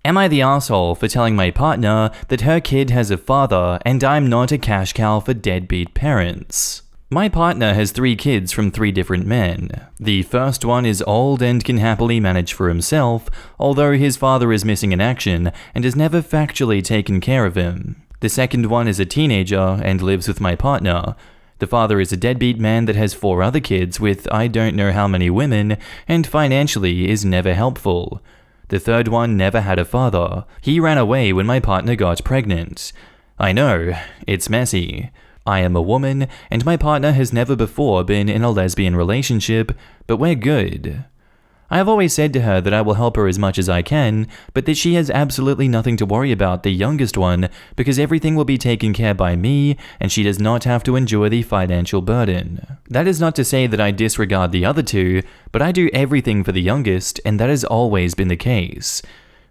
Am I the asshole for telling my partner that her kid has a father and I'm not a cash cow for deadbeat parents? My partner has 3 kids from 3 different men. The first one is old and can happily manage for himself, although his father is missing in action and has never factually taken care of him. The second one is a teenager and lives with my partner. The father is a deadbeat man that has 4 other kids with I don't know how many women and financially is never helpful. The third one never had a father. He ran away when my partner got pregnant. I know, it's messy. I am a woman, and my partner has never before been in a lesbian relationship, but we're good. I have always said to her that I will help her as much as I can, but that she has absolutely nothing to worry about the youngest one because everything will be taken care by me and she does not have to endure the financial burden. That is not to say that I disregard the other 2, but I do everything for the youngest and that has always been the case.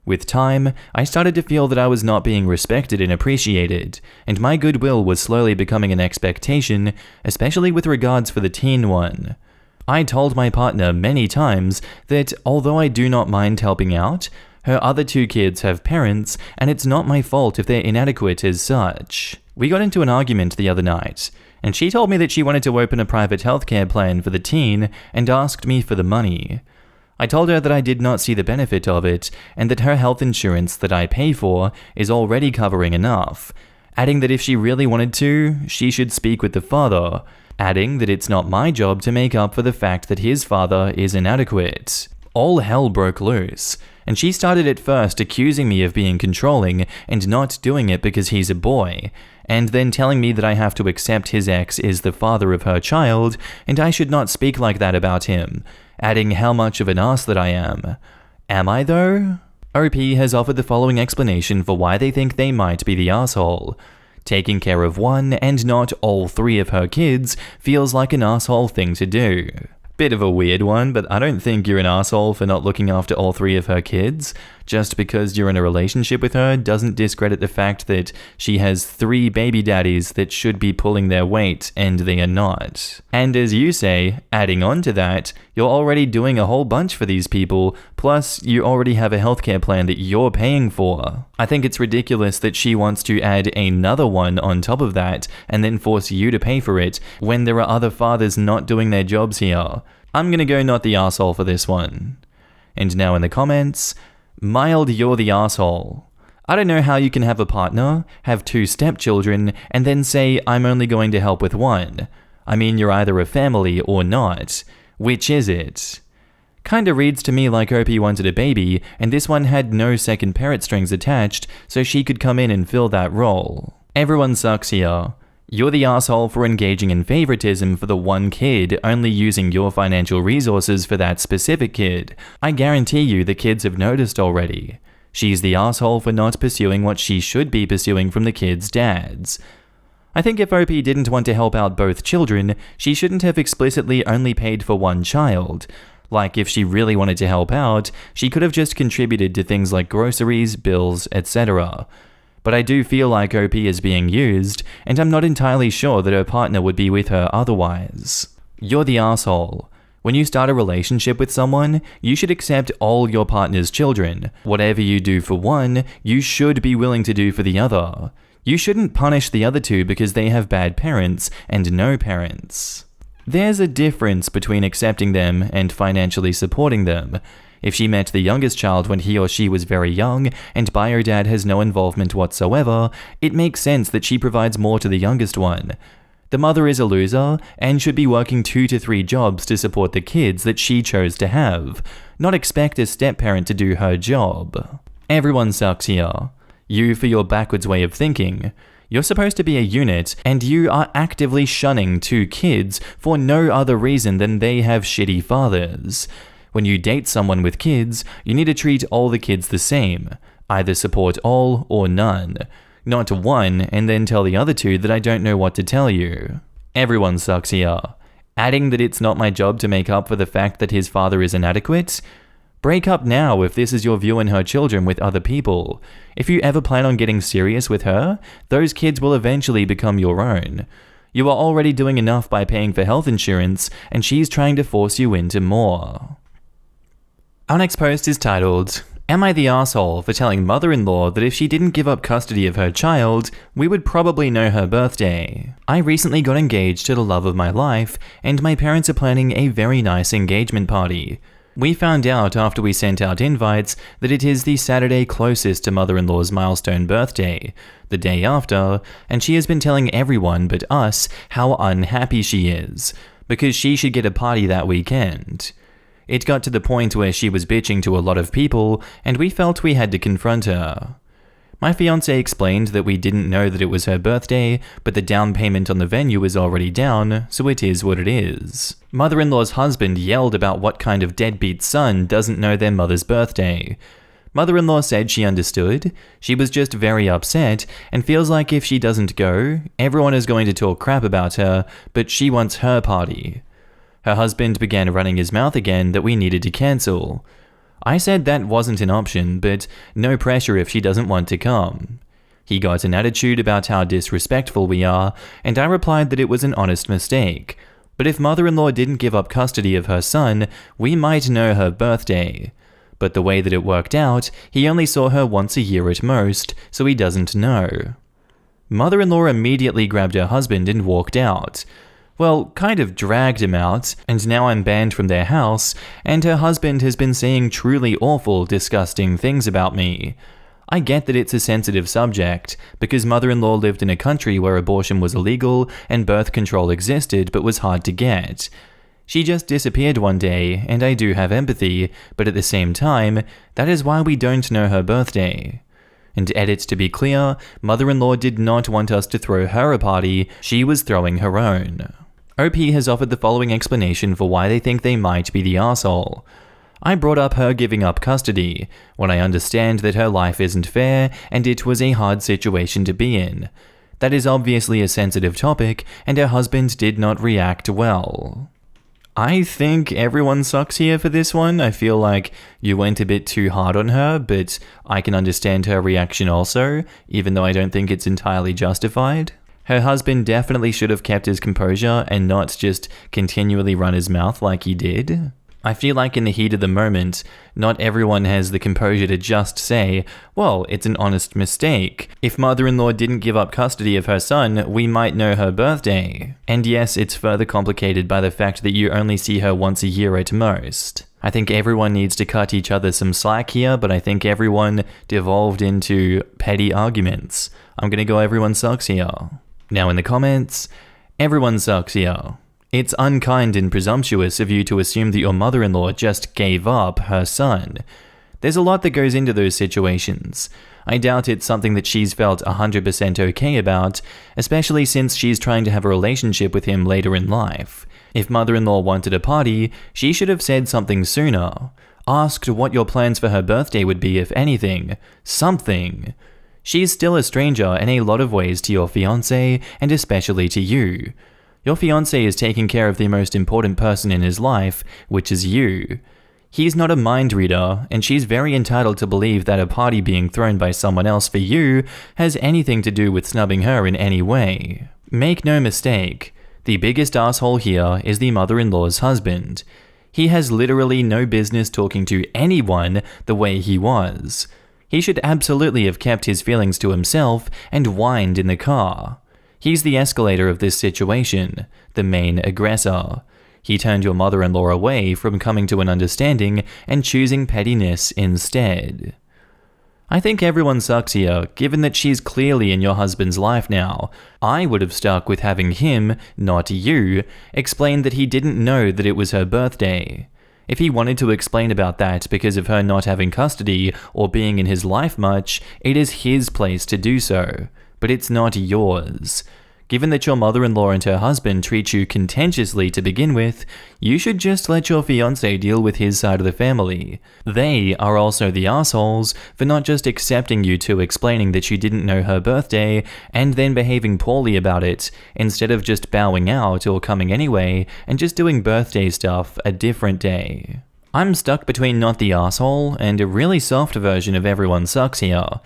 With time, I started to feel that I was not being respected and appreciated, and my goodwill was slowly becoming an expectation, especially with regards for the teen one. I told my partner many times that although I do not mind helping out, her other 2 kids have parents and it's not my fault if they're inadequate as such. We got into an argument the other night, and she told me that she wanted to open a private healthcare plan for the teen and asked me for the money. I told her that I did not see the benefit of it and that her health insurance that I pay for is already covering enough, adding that if she really wanted to, she should speak with the father, adding that it's not my job to make up for the fact that his father is inadequate. All hell broke loose, and she started at first accusing me of being controlling and not doing it because he's a boy, and then telling me that I have to accept his ex is the father of her child and I should not speak like that about him, adding how much of an ass that I am. Am I though? OP has offered the following explanation for why they think they might be the asshole. Taking care of one and not all 3 of her kids feels like an asshole thing to do. Bit of a weird one, but I don't think you're an asshole for not looking after all 3 of her kids. Just because you're in a relationship with her doesn't discredit the fact that she has 3 baby daddies that should be pulling their weight and they are not. And as you say, adding on to that, you're already doing a whole bunch for these people, plus you already have a healthcare plan that you're paying for. I think it's ridiculous that she wants to add another one on top of that and then force you to pay for it when there are other fathers not doing their jobs here. I'm gonna go not the asshole for this one. And now in the comments, mild you're the asshole. I don't know how you can have a partner, have 2 stepchildren, and then say I'm only going to help with 1. I mean, you're either a family or not. Which is it? Kinda reads to me like OP wanted a baby, and this one had no second parrot strings attached, so she could come in and fill that role. Everyone sucks here. You're the asshole for engaging in favoritism for the one kid, only using your financial resources for that specific kid. I guarantee you the kids have noticed already. She's the asshole for not pursuing what she should be pursuing from the kids' dads. I think if OP didn't want to help out both children, she shouldn't have explicitly only paid for one child. Like if she really wanted to help out, she could have just contributed to things like groceries, bills, etc. But I do feel like OP is being used, and I'm not entirely sure that her partner would be with her otherwise. You're the asshole. When you start a relationship with someone, you should accept all your partner's children. Whatever you do for one, you should be willing to do for the other. You shouldn't punish the other 2 because they have bad parents and no parents. There's a difference between accepting them and financially supporting them. If she met the youngest child when he or she was very young, and bio dad has no involvement whatsoever, it makes sense that she provides more to the youngest one. The mother is a loser, and should be working 2 to 3 jobs to support the kids that she chose to have, not expect a step-parent to do her job. Everyone sucks here. You for your backwards way of thinking. You're supposed to be a unit, and you are actively shunning 2 kids for no other reason than they have shitty fathers. When you date someone with kids, you need to treat all the kids the same. Either support all or none. Not one and then tell the other 2 that I don't know what to tell you. Everyone sucks here. Adding that it's not my job to make up for the fact that his father is inadequate? Break up now if this is your view on her children with other people. If you ever plan on getting serious with her, those kids will eventually become your own. You are already doing enough by paying for health insurance, and she's trying to force you into more. Our next post is titled, Am I the asshole for telling mother-in-law that if she didn't give up custody of her child, we would probably know her birthday? I recently got engaged to the love of my life, and my parents are planning a very nice engagement party. We found out after we sent out invites that it is the Saturday closest to mother-in-law's milestone birthday, the day after, and she has been telling everyone but us how unhappy she is, because she should get a party that weekend. It got to the point where she was bitching to a lot of people, and we felt we had to confront her. My fiancé explained that we didn't know that it was her birthday, but the down payment on the venue is already down, so it is what it is. Mother-in-law's husband yelled about what kind of deadbeat son doesn't know their mother's birthday. Mother-in-law said she understood, she was just very upset, and feels like if she doesn't go, everyone is going to talk crap about her, but she wants her party. Her husband began running his mouth again that we needed to cancel. I said that wasn't an option, but no pressure if she doesn't want to come. He got an attitude about how disrespectful we are, and I replied that it was an honest mistake. But if mother-in-law didn't give up custody of her son, we might know her birthday. But the way that it worked out, he only saw her once a year at most, so he doesn't know. Mother-in-law immediately grabbed her husband and walked out. Well, kind of dragged him out, and now I'm banned from their house, and her husband has been saying truly awful, disgusting things about me. I get that it's a sensitive subject, because mother-in-law lived in a country where abortion was illegal and birth control existed but was hard to get. She just disappeared one day, and I do have empathy, but at the same time, that is why we don't know her birthday. And edit to be clear, mother-in-law did not want us to throw her a party, she was throwing her own. OP has offered the following explanation for why they think they might be the arsehole. I brought up her giving up custody, when I understand that her life isn't fair and it was a hard situation to be in. That is obviously a sensitive topic, and her husband did not react well. I think everyone sucks here for this one. I feel like you went a bit too hard on her, but I can understand her reaction also, even though I don't think it's entirely justified. Her husband definitely should have kept his composure and not just continually run his mouth like he did. I feel like in the heat of the moment, not everyone has the composure to just say, well, it's an honest mistake. If mother-in-law didn't give up custody of her son, we might know her birthday. And yes, it's further complicated by the fact that you only see her once a year at most. I think everyone needs to cut each other some slack here, but I think everyone devolved into petty arguments. I'm gonna go everyone sucks here. Now in the comments, everyone sucks here. It's unkind and presumptuous of you to assume that your mother-in-law just gave up her son. There's a lot that goes into those situations. I doubt it's something that she's felt 100% okay about, especially since she's trying to have a relationship with him later in life. If mother-in-law wanted a party, she should have said something sooner. Asked what your plans for her birthday would be, if anything. Something. She's still a stranger in a lot of ways to your fiancé, and especially to you. Your fiancé is taking care of the most important person in his life, which is you. He's not a mind reader, and she's very entitled to believe that a party being thrown by someone else for you has anything to do with snubbing her in any way. Make no mistake, the biggest asshole here is the mother-in-law's husband. He has literally no business talking to anyone the way he was. He should absolutely have kept his feelings to himself and whined in the car. He's the escalator of this situation, the main aggressor. He turned your mother-in-law away from coming to an understanding and choosing pettiness instead. I think everyone sucks here, given that she's clearly in your husband's life now. I would have stuck with having him, not you, explain that he didn't know that it was her birthday. If he wanted to explain about that because of her not having custody or being in his life much, it is his place to do so, but it's not yours. Given that your mother-in-law and her husband treat you contentiously to begin with, you should just let your fiancé deal with his side of the family. They are also the assholes for not just accepting you to explaining that you didn't know her birthday and then behaving poorly about it, instead of just bowing out or coming anyway and just doing birthday stuff a different day. I'm stuck between not the asshole and a really soft version of everyone sucks here.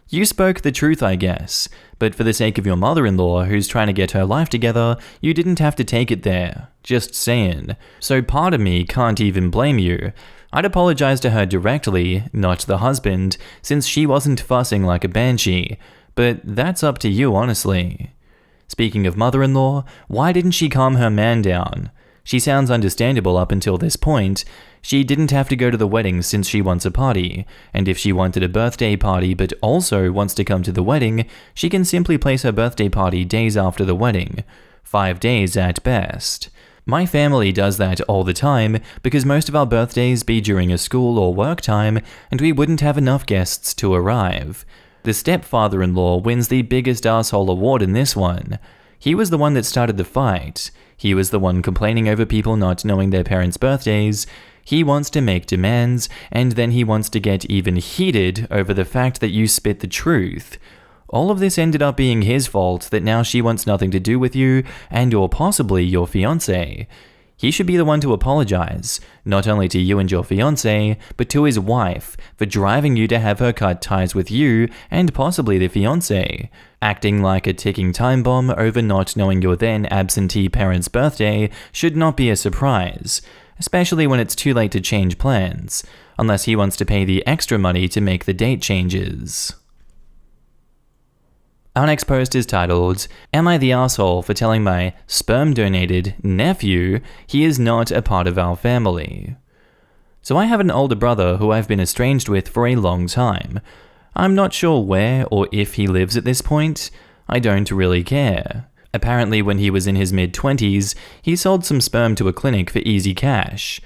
You spoke the truth, I guess, but for the sake of your mother-in-law who's trying to get her life together, you didn't have to take it there. Just saying. So part of me can't even blame you. I'd apologize to her directly, not the husband, since she wasn't fussing like a banshee, but that's up to you honestly. Speaking of mother-in-law, why didn't she calm her man down? She sounds understandable up until this point. She didn't have to go to the wedding since she wants a party, and if she wanted a birthday party but also wants to come to the wedding, she can simply place her birthday party days after the wedding, 5 days at best. My family does that all the time because most of our birthdays be during a school or work time and we wouldn't have enough guests to arrive. The stepfather-in-law wins the biggest asshole award in this one. He was the one that started the fight. He was the one complaining over people not knowing their parents' birthdays. He wants to make demands, and then he wants to get even heated over the fact that you spit the truth. All of this ended up being his fault that now she wants nothing to do with you and or possibly your fiancé. He should be the one to apologize, not only to you and your fiancé, but to his wife for driving you to have her cut ties with you and possibly the fiancé. Acting like a ticking time bomb over not knowing your then absentee parent's birthday should not be a surprise, especially when it's too late to change plans, unless he wants to pay the extra money to make the date changes. Our next post is titled, Am I the asshole for telling my sperm-donated nephew he is not a part of our family? So I have an older brother who I've been estranged with for a long time. I'm not sure where or if he lives at this point. I don't really care. Apparently when he was in his mid-20s, he sold some sperm to a clinic for easy cash.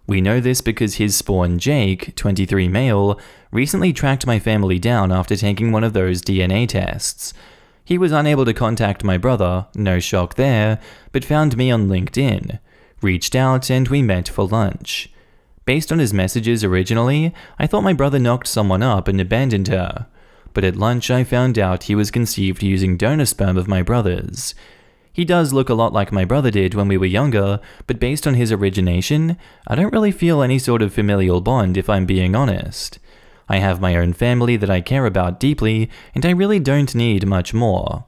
We know this because his spawn Jake, 23 male, recently tracked my family down after taking one of those DNA tests. He was unable to contact my brother, no shock there, but found me on LinkedIn, reached out and we met for lunch. Based on his messages originally, I thought my brother knocked someone up and abandoned her, but at lunch I found out he was conceived using donor sperm of my brother's. He does look a lot like my brother did when we were younger, but based on his origination, I don't really feel any sort of familial bond if I'm being honest. I have my own family that I care about deeply, and I really don't need much more.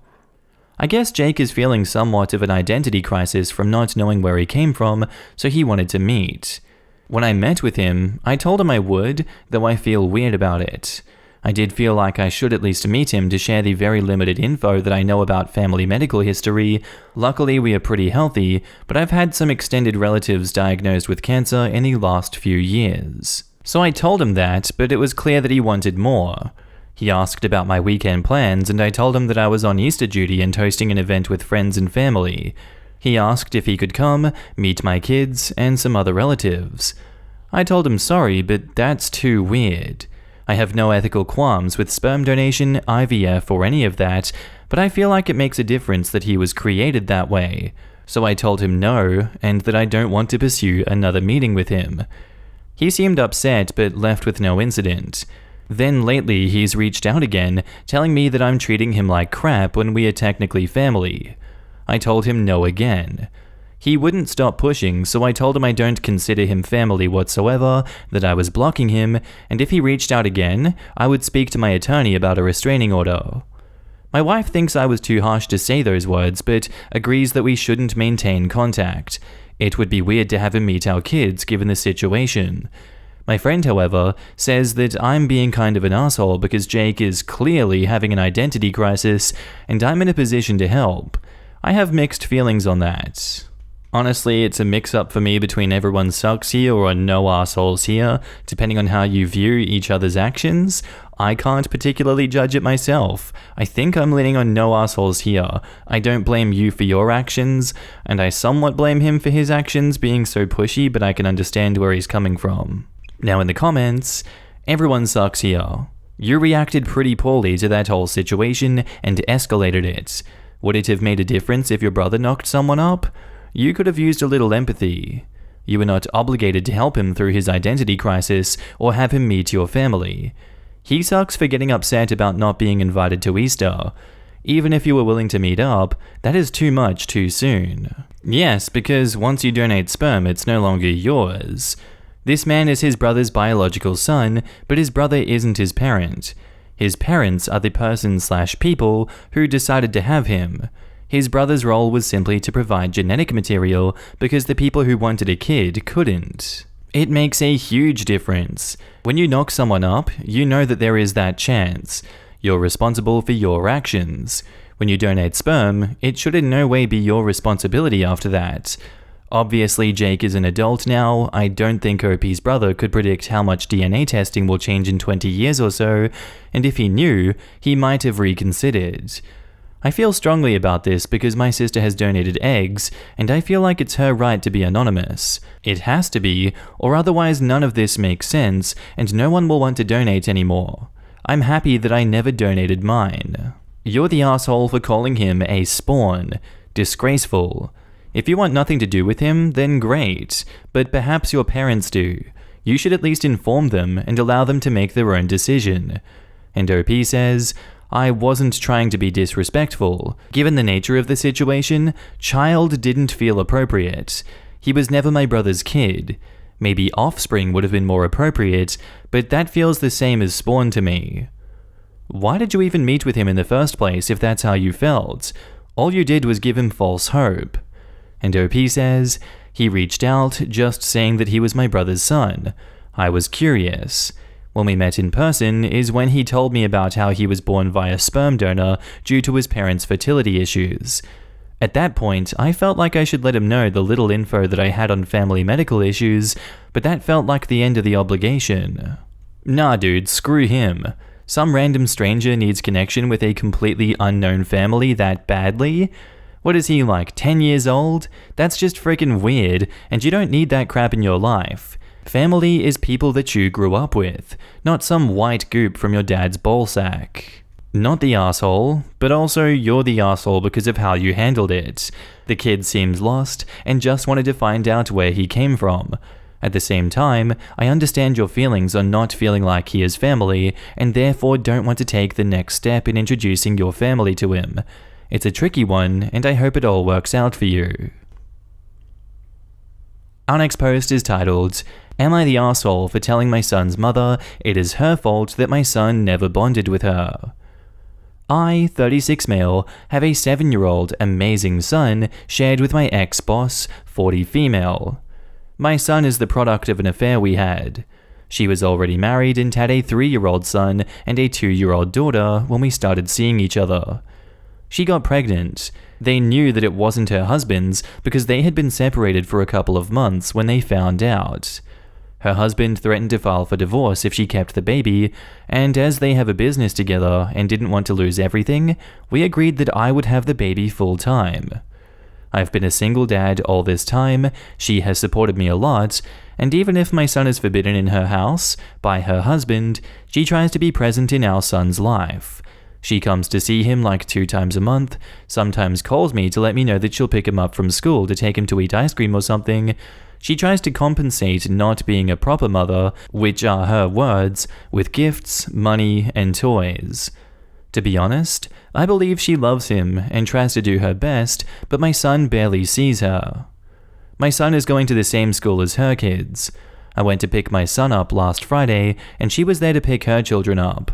I guess Jake is feeling somewhat of an identity crisis from not knowing where he came from, so he wanted to meet. When I met with him, I told him I would, though I feel weird about it. I did feel like I should at least meet him to share the very limited info that I know about family medical history. Luckily, we are pretty healthy, but I've had some extended relatives diagnosed with cancer in the last few years. So I told him that, but it was clear that he wanted more. He asked about my weekend plans, and I told him that I was on Easter duty and hosting an event with friends and family. He asked if he could come, meet my kids, and some other relatives. I told him sorry, but that's too weird. I have no ethical qualms with sperm donation, IVF, or any of that, but I feel like it makes a difference that he was created that way. So I told him no, and that I don't want to pursue another meeting with him. He seemed upset, but left with no incident. Then lately he's reached out again, telling me that I'm treating him like crap when we are technically family. I told him no again. He wouldn't stop pushing, so I told him I don't consider him family whatsoever, that I was blocking him, and if he reached out again, I would speak to my attorney about a restraining order. My wife thinks I was too harsh to say those words, but agrees that we shouldn't maintain contact. It would be weird to have him meet our kids given the situation. My friend, however, says that I'm being kind of an asshole because Jake is clearly having an identity crisis, and I'm in a position to help. I have mixed feelings on that. Honestly, it's a mix-up for me between everyone sucks here or no assholes here, depending on how you view each other's actions. I can't particularly judge it myself. I think I'm leaning on no assholes here. I don't blame you for your actions, and I somewhat blame him for his actions being so pushy, but I can understand where he's coming from. Now in the comments, everyone sucks here. You reacted pretty poorly to that whole situation and escalated it. Would it have made a difference if your brother knocked someone up? You could have used a little empathy. You were not obligated to help him through his identity crisis or have him meet your family. He sucks for getting upset about not being invited to Easter. Even if you were willing to meet up, that is too much too soon. Yes, because once you donate sperm, it's no longer yours. This man is his brother's biological son, but his brother isn't his parent. His parents are the person/people who decided to have him. His brother's role was simply to provide genetic material because the people who wanted a kid couldn't. It makes a huge difference. When you knock someone up, you know that there is that chance. You're responsible for your actions. When you donate sperm, it should in no way be your responsibility after that. Obviously, Jake is an adult now. I don't think OP's brother could predict how much DNA testing will change in 20 years or so, and if he knew, he might have reconsidered. I feel strongly about this because my sister has donated eggs, and I feel like it's her right to be anonymous. It has to be, or otherwise none of this makes sense, and no one will want to donate anymore. I'm happy that I never donated mine. You're the asshole for calling him a spawn. Disgraceful. If you want nothing to do with him, then great, but perhaps your parents do. You should at least inform them and allow them to make their own decision. And OP says, I wasn't trying to be disrespectful. Given the nature of the situation, child didn't feel appropriate. He was never my brother's kid. Maybe offspring would have been more appropriate, but that feels the same as spawn to me. Why did you even meet with him in the first place if that's how you felt? All you did was give him false hope. And OP says, he reached out just saying that he was my brother's son. I was curious. When we met in person is when he told me about how he was born via sperm donor due to his parents' fertility issues. At that point, I felt like I should let him know the little info that I had on family medical issues, but that felt like the end of the obligation. Nah dude, screw him. Some random stranger needs connection with a completely unknown family that badly? What is he, like 10 years old? That's just freaking weird, and you don't need that crap in your life. Family is people that you grew up with, not some white goop from your dad's ballsack. Not the asshole, but also you're the asshole because of how you handled it. The kid seems lost and just wanted to find out where he came from. At the same time, I understand your feelings on not feeling like he is family and therefore don't want to take the next step in introducing your family to him. It's a tricky one, and I hope it all works out for you. Our next post is titled, Am I the asshole for telling my son's mother it is her fault that my son never bonded with her? I, 36 male, have a 7-year-old amazing son shared with my ex-boss, 40 female. My son is the product of an affair we had. She was already married and had a 3-year-old son and a 2-year-old daughter when we started seeing each other. She got pregnant. They knew that it wasn't her husband's because they had been separated for a couple of months when they found out. Her husband threatened to file for divorce if she kept the baby, and as they have a business together and didn't want to lose everything, we agreed that I would have the baby full time. I've been a single dad all this time, she has supported me a lot, and even if my son is forbidden in her house by her husband, she tries to be present in our son's life. She comes to see him like 2 times a month, sometimes calls me to let me know that she'll pick him up from school to take him to eat ice cream or something. She tries to compensate not being a proper mother, which are her words, with gifts, money, and toys. To be honest, I believe she loves him and tries to do her best, but my son barely sees her. My son is going to the same school as her kids. I went to pick my son up last Friday, and she was there to pick her children up.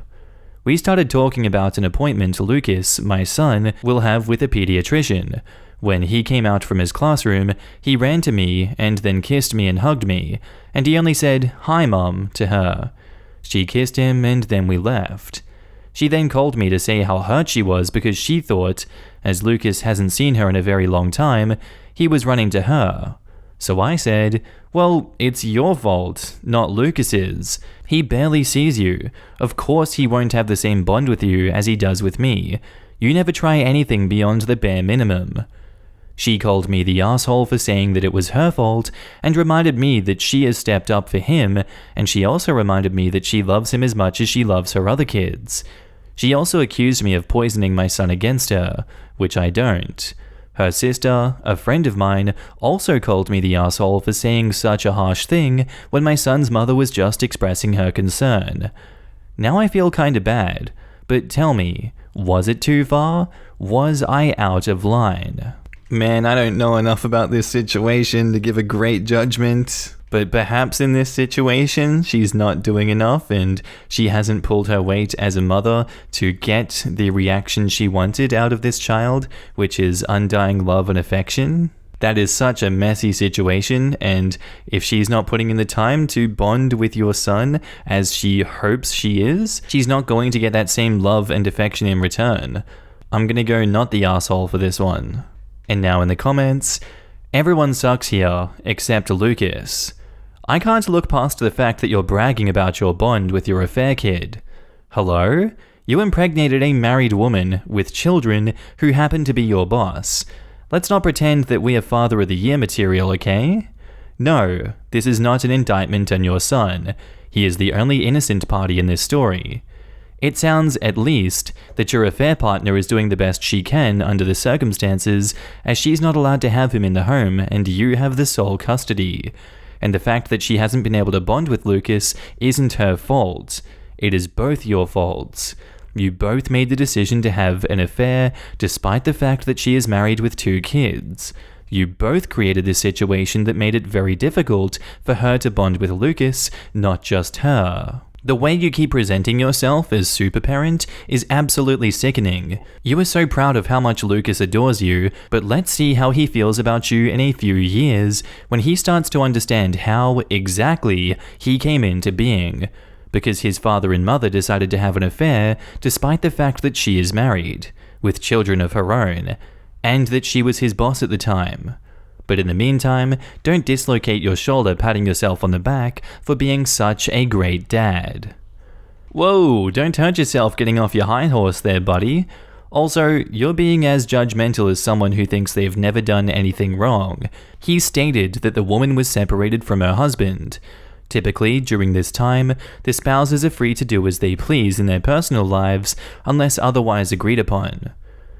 We started talking about an appointment Lucas, my son, will have with a pediatrician. When he came out from his classroom, he ran to me and then kissed me and hugged me, and he only said, "Hi, Mum," to her. She kissed him and then we left. She then called me to say how hurt she was because she thought, as Lucas hasn't seen her in a very long time, he was running to her. So I said, well, it's your fault, not Lucas's. He barely sees you. Of course he won't have the same bond with you as he does with me. You never try anything beyond the bare minimum. She called me the asshole for saying that it was her fault and reminded me that she has stepped up for him, and she also reminded me that she loves him as much as she loves her other kids. She also accused me of poisoning my son against her, which I don't. Her sister, a friend of mine, also called me the asshole for saying such a harsh thing when my son's mother was just expressing her concern. Now I feel kinda bad, but tell me, was it too far? Was I out of line? Man, I don't know enough about this situation to give a great judgment, but perhaps in this situation, she's not doing enough and she hasn't pulled her weight as a mother to get the reaction she wanted out of this child, which is undying love and affection. That is such a messy situation, and if she's not putting in the time to bond with your son as she hopes she is, she's not going to get that same love and affection in return. I'm gonna go not the asshole for this one. And now in the comments, everyone sucks here except Lucas. I can't look past the fact that you're bragging about your bond with your affair kid. Hello? You impregnated a married woman with children who happen to be your boss. Let's not pretend that we are Father of the Year material, okay? No, this is not an indictment on your son. He is the only innocent party in this story. It sounds, at least, that your affair partner is doing the best she can under the circumstances, as she's not allowed to have him in the home and you have the sole custody. And the fact that she hasn't been able to bond with Lucas isn't her fault. It is both your faults. You both made the decision to have an affair despite the fact that she is married with 2 kids. You both created this situation that made it very difficult for her to bond with Lucas, not just her. The way you keep presenting yourself as super parent is absolutely sickening. You are so proud of how much Lucas adores you, but let's see how he feels about you in a few years when he starts to understand how exactly he came into being. Because his father and mother decided to have an affair despite the fact that she is married, with children of her own, and that she was his boss at the time. But in the meantime, don't dislocate your shoulder patting yourself on the back for being such a great dad. Whoa, don't hurt yourself getting off your high horse there, buddy. Also, you're being as judgmental as someone who thinks they've never done anything wrong. He stated that the woman was separated from her husband. Typically, during this time, the spouses are free to do as they please in their personal lives unless otherwise agreed upon.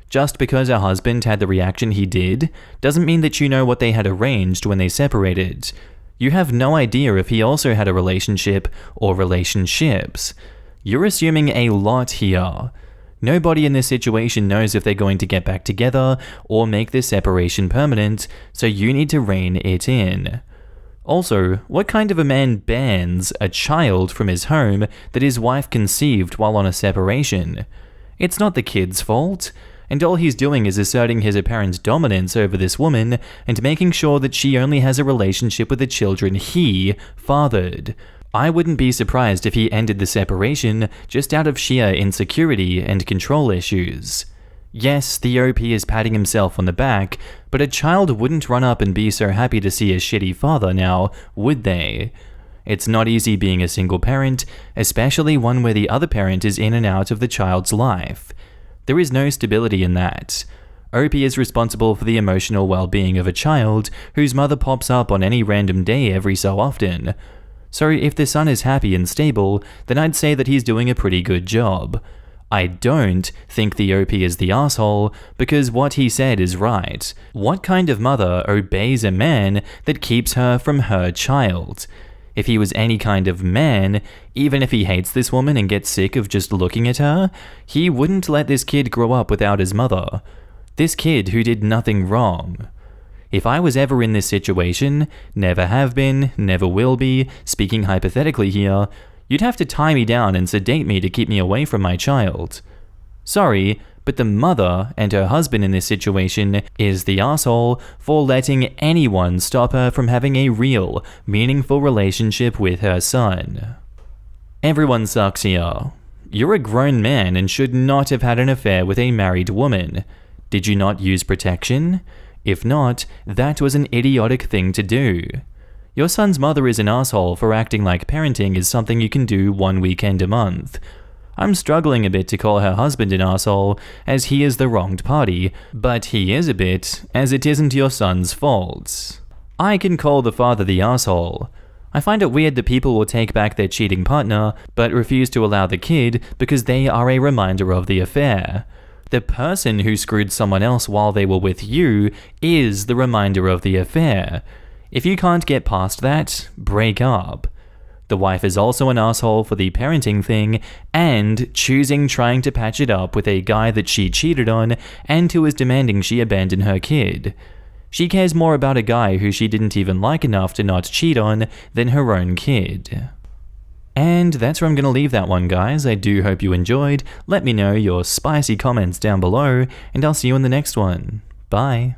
Just because her husband had the reaction he did, doesn't mean that you know what they had arranged when they separated. You have no idea if he also had a relationship or relationships. You're assuming a lot here. Nobody in this situation knows if they're going to get back together or make this separation permanent, so you need to rein it in. Also, what kind of a man bans a child from his home that his wife conceived while on a separation? It's not the kid's fault, and all he's doing is asserting his apparent dominance over this woman and making sure that she only has a relationship with the children he fathered. I wouldn't be surprised if he ended the separation just out of sheer insecurity and control issues. Yes, the OP is patting himself on the back, but a child wouldn't run up and be so happy to see a shitty father now, would they? It's not easy being a single parent, especially one where the other parent is in and out of the child's life. There is no stability in that. OP is responsible for the emotional well-being of a child whose mother pops up on any random day every so often. So if the son is happy and stable, then I'd say that he's doing a pretty good job. I don't think the OP is the asshole, because what he said is right. What kind of mother obeys a man that keeps her from her child? If he was any kind of man, even if he hates this woman and gets sick of just looking at her, he wouldn't let this kid grow up without his mother. This kid who did nothing wrong. If I was ever in this situation, never have been, never will be, speaking hypothetically here, you'd have to tie me down and sedate me to keep me away from my child. Sorry, but the mother and her husband in this situation is the asshole for letting anyone stop her from having a real, meaningful relationship with her son. Everyone sucks here. You're a grown man and should not have had an affair with a married woman. Did you not use protection? If not, that was an idiotic thing to do. Your son's mother is an asshole for acting like parenting is something you can do one weekend a month. I'm struggling a bit to call her husband an asshole, as he is the wronged party, but he is a bit, as it isn't your son's fault. I can call the father the asshole. I find it weird that people will take back their cheating partner, but refuse to allow the kid because they are a reminder of the affair. The person who screwed someone else while they were with you is the reminder of the affair. If you can't get past that, break up. The wife is also an asshole for the parenting thing and choosing trying to patch it up with a guy that she cheated on and who is demanding she abandon her kid. She cares more about a guy who she didn't even like enough to not cheat on than her own kid. And that's where I'm going to leave that one, guys. I do hope you enjoyed. Let me know your spicy comments down below, and I'll see you in the next one. Bye.